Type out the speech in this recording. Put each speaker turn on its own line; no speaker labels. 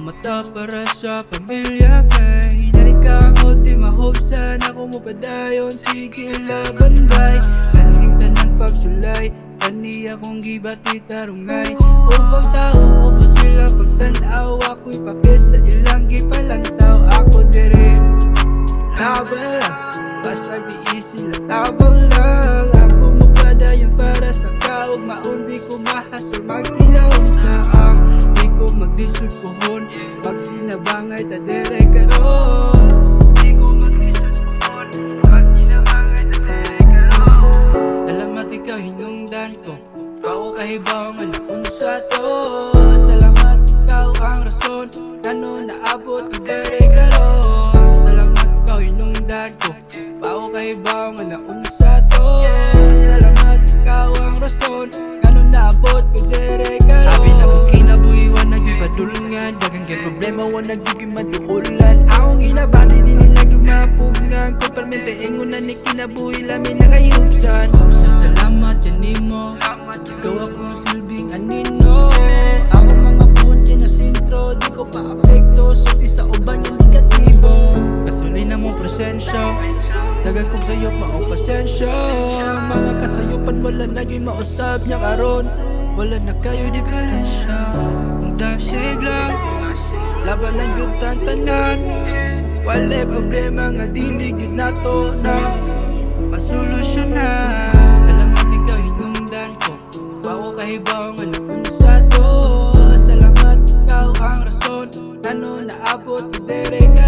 mata para sa pamilya kay hinalit ka mo di mahopsan ako mo padayon sige laban bay kaning tanan pagsulay kani akong gibati tarungay ubang tao ubo sila pagtanaw ako'y pakis sa ilang gipalantaw ako dire laban lang basag di sila tabang lang ako mo padayon para sa kaog maundi ko mahasol magtilawon sa ang di ko magdisod pohon pag sinabangay ta dire karon di ko magdisod pohon pag sinabangay ta dire karon salamat ikaw hinungdan ko ako kahibawan na unsa to salamat ikaw ang rason kano naabot ko dire karon salamat ikaw hinungdan ko ako kahibawan na unsa to salamat ikaw ang rason kano naabot ko dire karon abi na kong kinabuhiwan nagibadulungan dagang kay problema wa nagiging maduulan akong ilabadi dili nagmapugngan ko permente ingon na ni kinabuhi lamin nakayubsan salamat kanimo ikaw akong silbing anino ako mga buwan kinasintro di ko pa-apekto sulti sa uban yan negatibo kasulay na mong presensya dagan kong sayop maong pasensya mga kasayupan wala na yung mausap niya karon wala na kayo diferensya ang dasig lang laban lang yun tantanan wala problema nga dili yun nato na masolusyonan salamat ikaw hinungdan ko ako kahibawan na unsa to salamat ikaw ang rason ano naabot ko dire ka